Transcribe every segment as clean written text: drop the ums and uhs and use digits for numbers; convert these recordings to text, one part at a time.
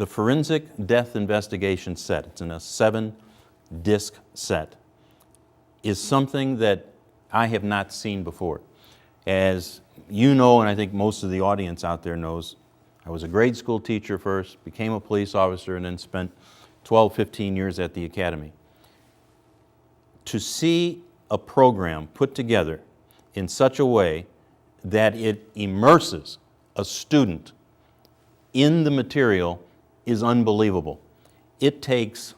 The forensic death investigation set, it's in a 7-disc set, is something that I have not seen before. As you know, and I think most of the audience out there knows, I was a grade school teacher first, became a police officer, and then spent 12, 15 years at the academy. To see a program put together in such a way that it immerses a student in the material is unbelievable. It takes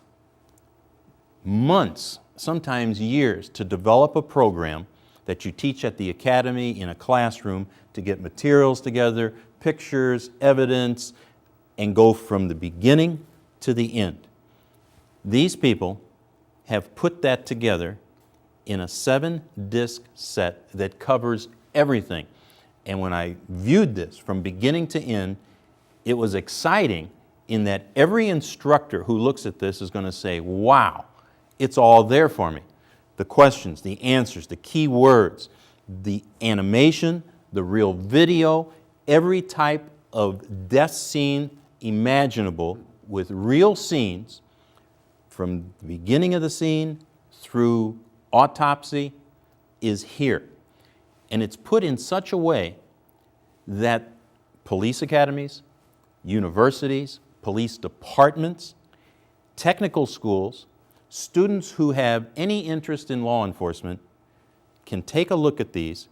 months, sometimes years, to develop a program that you teach at the academy in a classroom to get materials together, pictures, evidence, and go from the beginning to the end. These people have put that together in a 7-disc set that covers everything. And when I viewed this from beginning to end, it was exciting in that every instructor who looks at this is going to say, wow, it's all there for me. The questions, the answers, the key words, the animation, the real video, every type of death scene imaginable with real scenes from the beginning of the scene through autopsy is here. And it's put in such a way that police academies, universities, police departments, technical schools, students who have any interest in law enforcement can take a look at these,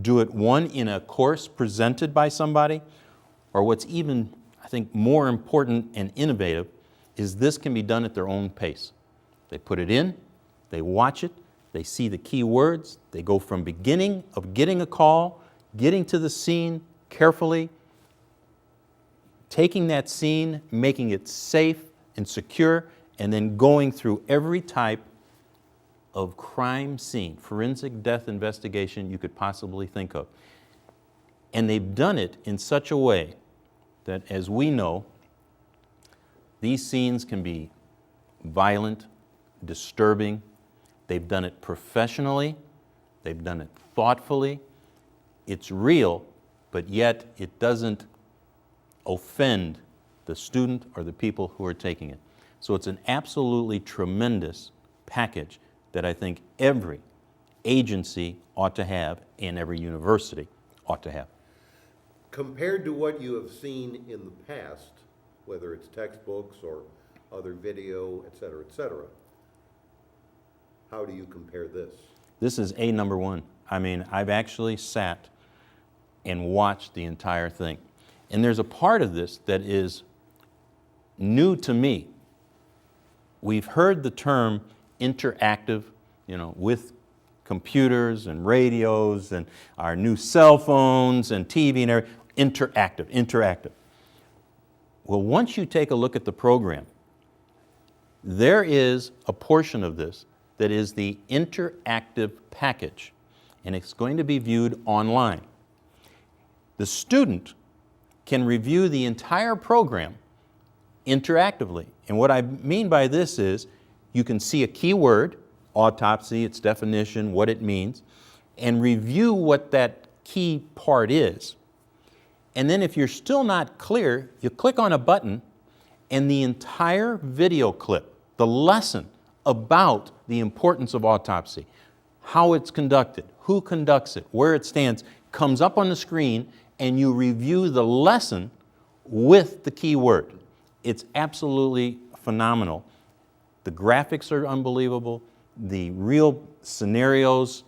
do it one in a course presented by somebody, or what's even, I think, more important and innovative is this can be done at their own pace. They put it in, they watch it, they see the key words, they go from beginning of getting a call, getting to the scene carefully, taking that scene, making it safe and secure, and then going through every type of crime scene, forensic death investigation you could possibly think of. And they've done it in such a way that, as we know, these scenes can be violent, disturbing. They've done it professionally, they've done it thoughtfully. It's real, but yet it doesn't offend the student or the people who are taking it. So it's an absolutely tremendous package that I think every agency ought to have and every university ought to have. Compared to what you have seen in the past, whether it's textbooks or other video, et cetera, how do you compare this? This is number one. I mean, I've actually sat and watched the entire thing. And there's a part of this that is new to me. We've heard the term interactive, with computers and radios and our new cell phones and TV and everything. Interactive. Well, once you take a look at the program, there is a portion of this that is the interactive package, and it's going to be viewed online. The student can review the entire program interactively. And what I mean by this is you can see a key word, autopsy, its definition, what it means, and review what that key part is. And then if you're still not clear, you click on a button and the entire video clip, the lesson about the importance of autopsy, how it's conducted, who conducts it, where it stands, comes up on the screen, and you review the lesson with the key word. It's absolutely phenomenal. The graphics are unbelievable. The real scenarios,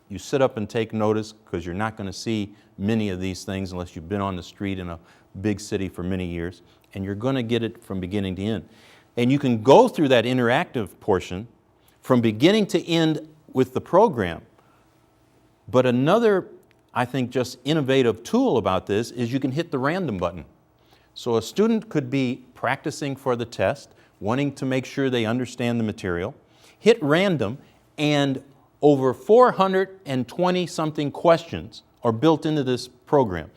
you sit up and take notice because you're not going to see many of these things unless you've been on the street in a big city for many years, and you're going to get it from beginning to end. And you can go through that interactive portion from beginning to end with the program. But another, I think, just innovative tool about this is you can hit the random button. So a student could be practicing for the test, wanting to make sure they understand the material, hit random, and over 420 something questions are built into this program.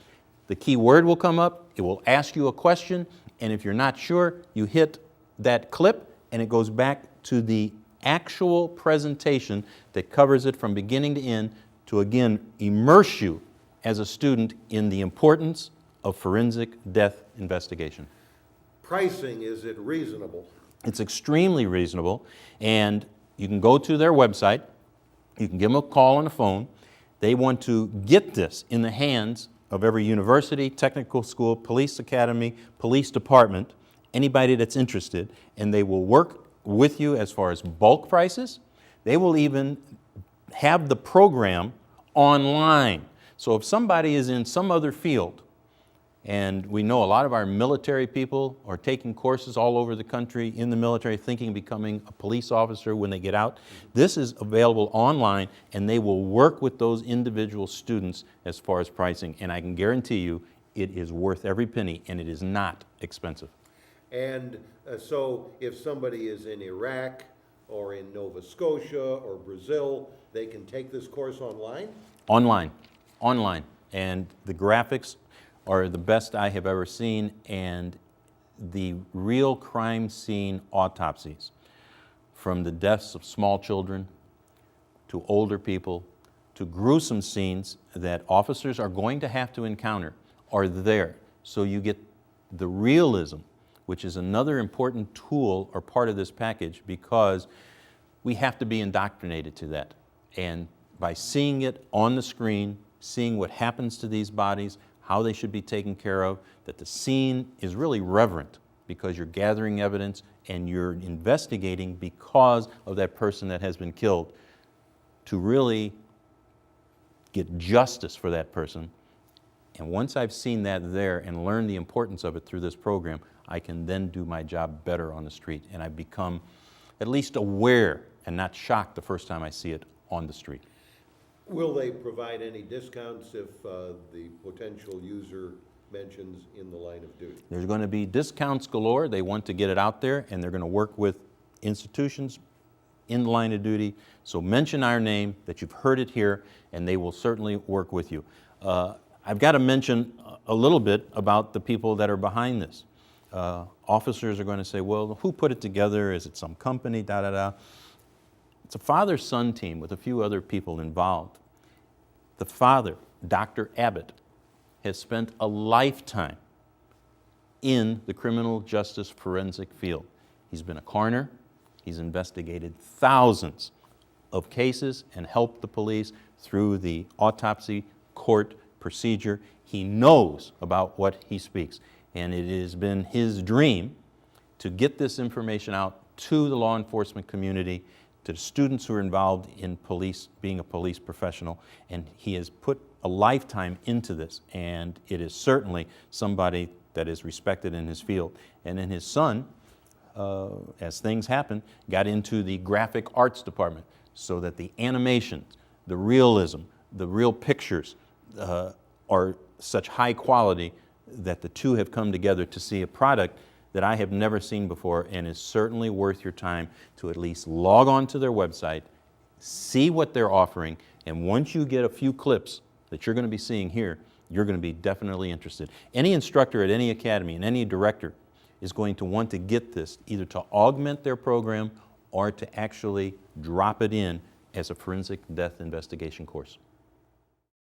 The key word will come up, it will ask you a question, and if you're not sure, you hit that clip and it goes back to the actual presentation that covers it from beginning to end to again immerse you as a student in the importance of forensic death investigation. Pricing, is it reasonable? It's extremely reasonable, and you can go to their website, you can give them a call on the phone. They want to get this in the hands of every university, technical school, police academy, police department, anybody that's interested, and they will work with you as far as bulk prices. They will even have the program online. So if somebody is in some other field, and we know a lot of our military people are taking courses all over the country in the military, thinking of becoming a police officer when they get out. This is available online, and they will work with those individual students as far as pricing. And I can guarantee you, it is worth every penny, and it is not expensive. And so if somebody is in Iraq or in Nova Scotia or Brazil, they can take this course online? Online. And the graphics are the best I have ever seen, and the real crime scene autopsies, from the deaths of small children to older people to gruesome scenes that officers are going to have to encounter, are there. So you get the realism, which is another important tool or part of this package, because we have to be indoctrinated to that. And by seeing it on the screen, seeing what happens to these bodies, how they should be taken care of, that the scene is really reverent, because you're gathering evidence and you're investigating because of that person that has been killed, to really get justice for that person. And once I've seen that there and learned the importance of it through this program, I can then do my job better on the street, and I become at least aware and not shocked the first time I see it on the street. Will they provide any discounts if the potential user mentions in the line of duty? There's going to be discounts galore. They want to get it out there, and they're going to work with institutions in the line of duty. So mention our name, that you've heard it here, and they will certainly work with you. I've got to mention a little bit about the people that are behind this. Officers are going to say, well, who put it together? Is it some company, da-da-da? It's a father-son team with a few other people involved. The father, Dr. Abbott, has spent a lifetime in the criminal justice forensic field. He's been a coroner. He's investigated thousands of cases and helped the police through the autopsy court procedure. He knows about what he speaks. And it has been his dream to get this information out to the law enforcement community, to the students who are involved in police, being a police professional, and he has put a lifetime into this, and it is certainly somebody that is respected in his field. And then his son, as things happen, got into the graphic arts department, so that the animations, the realism, the real pictures are such high quality that the two have come together to see a product that I have never seen before, and is certainly worth your time to at least log on to their website, see what they're offering, and once you get a few clips that you're going to be seeing here, you're going to be definitely interested. Any instructor at any academy and any director is going to want to get this, either to augment their program or to actually drop it in as a forensic death investigation course.